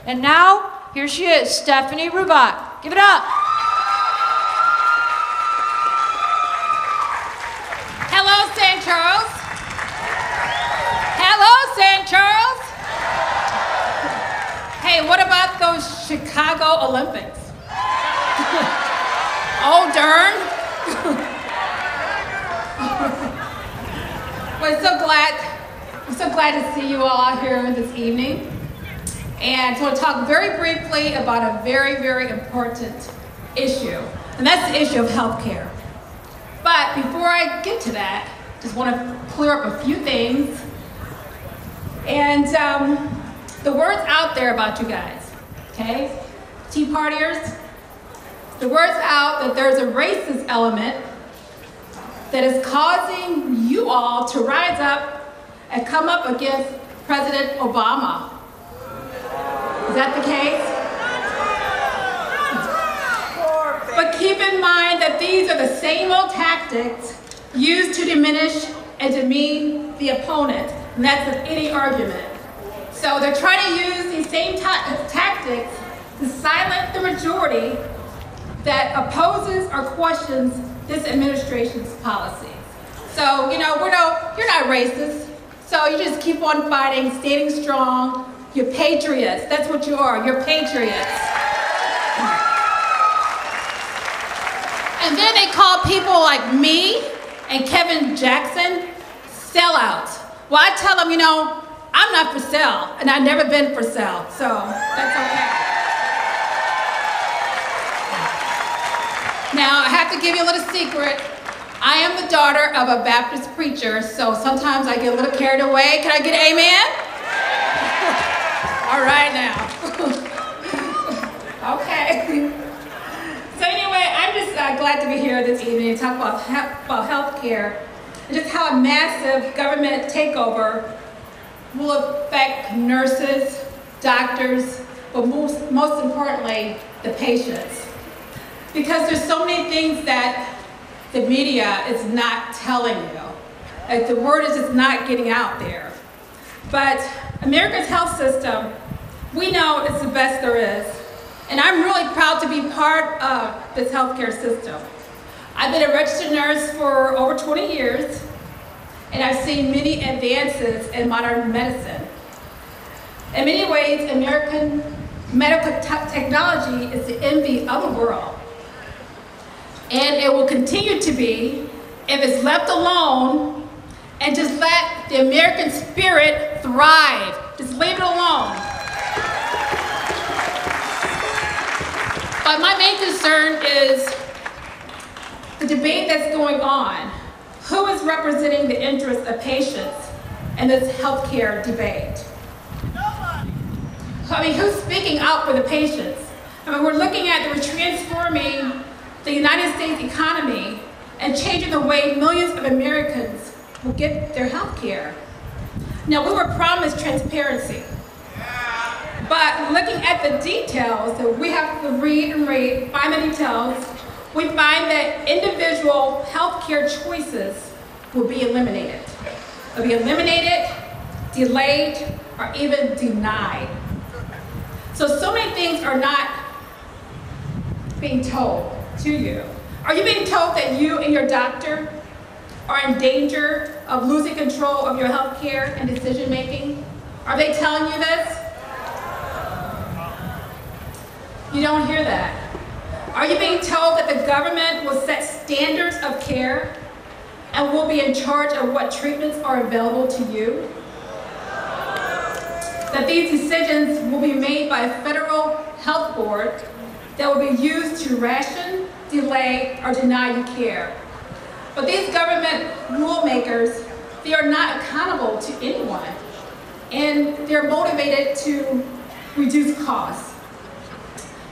And now, here she is, Stephanie Rubach. Give it up. Hello, St. Charles. Hello, St. Charles. Hey, what about those Chicago Olympics? Oh, darn. Well, I'm so glad to see you all out here this evening. And so I want to talk very briefly about a very, very important issue, and that's the issue of health care. But before I get to that, just want to clear up a few things. And the word's out there about you guys, okay? Tea partiers, the word's out that there's a racist element that is causing you all to rise up and come up against President Obama. Is that the case? But keep in mind that these are the same old tactics used to diminish and demean the opponent, and that's with any argument. So they're trying to use these same tactics to silence the majority that opposes or questions this administration's policies. So, you know, you're not racist, so you just keep on fighting, standing strong. You're patriots. That's what you are. You're patriots. And then they call people like me and Kevin Jackson sellouts. Well, I tell them, you know, I'm not for sale, and I've never been for sale, so that's okay. Now, I have to give you a little secret. I am the daughter of a Baptist preacher, so sometimes I get a little carried away. Can I get an amen? All right now. Okay. So anyway, I'm just glad to be here this evening to talk about health care and just how a massive government takeover will affect nurses, doctors, but most importantly, the patients. Because there's so many things that the media is not telling you. Like the word is just not getting out there. But America's health system, we know it's the best there is. And I'm really proud to be part of this healthcare system. I've been a registered nurse for over 20 years, and I've seen many advances in modern medicine. In many ways, American medical technology is the envy of the world. And it will continue to be if it's left alone and just let the American spirit thrive. Just leave it alone. But my main concern is the debate that's going on. Who is representing the interests of patients in this healthcare debate? Nobody. I mean, who's speaking out for the patients? I mean, we're looking at we're transforming the United States economy and changing the way millions of Americans will get their health care. Now, we were promised transparency, but looking at the details that we have to read and find the details, we find that individual health care choices will be eliminated. They'll be eliminated, delayed, or even denied. So many things are not being told to you. Are you being told that you and your doctor are in danger of losing control of your health care and decision making? Are they telling you this? You don't hear that. Are you being told that the government will set standards of care and will be in charge of what treatments are available to you? That these decisions will be made by a federal health board that will be used to ration, delay, or deny you care. But these government rule makers, they are not accountable to anyone, and they're motivated to reduce costs.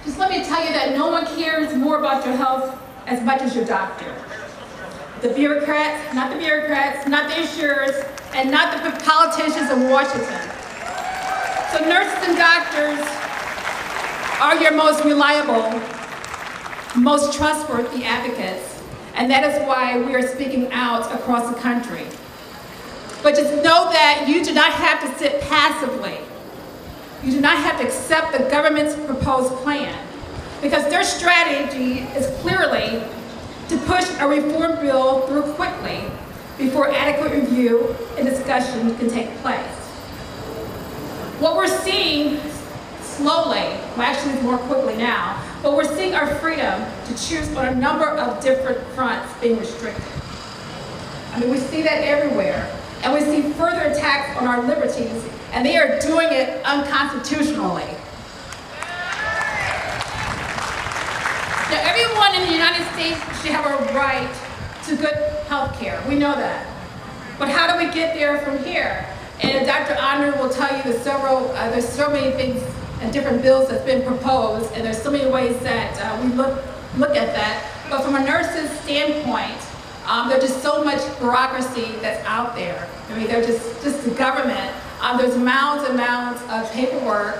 Just let me tell you that no one cares more about your health as much as your doctor. The bureaucrats, not the insurers, and not the politicians in Washington. So nurses and doctors are your most reliable, most trustworthy advocates, and that is why we are speaking out across the country. But just know that you do not have to sit passively You do not have to accept the government's proposed plan, because their strategy is clearly to push a reform bill through quickly before adequate review and discussion can take place. What we're seeing slowly, well actually it's more quickly now, but we're seeing our freedom to choose on a number of different fronts being restricted. I mean, we see that everywhere, and we see further attacks on our liberties, and they are doing it unconstitutionally. Now, everyone in the United States should have a right to good health care. We know that. But how do we get there from here? And Dr. Andre will tell you there's so many things and different bills that's been proposed, and there's so many ways that we look at that. But from a nurse's standpoint, there's just so much bureaucracy that's out there. I mean, they're just the government. There's mounds and mounds of paperwork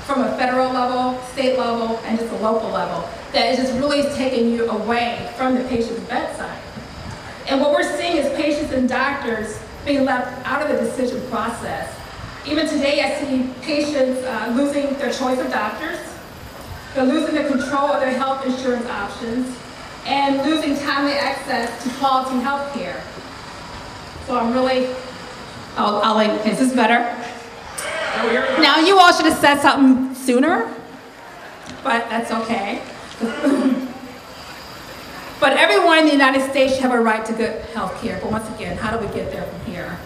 from a federal level, state level, and just a local level that is just really taking you away from the patient's bedside. And what we're seeing is patients and doctors being left out of the decision process. Even today, I see patients losing their choice of doctors, they're losing the control of their health insurance options, and losing timely access to quality health care. So I'm really, is this better? Now, you all should have said something sooner, but that's okay. But everyone in the United States should have a right to good health care. But once again, how do we get there from here?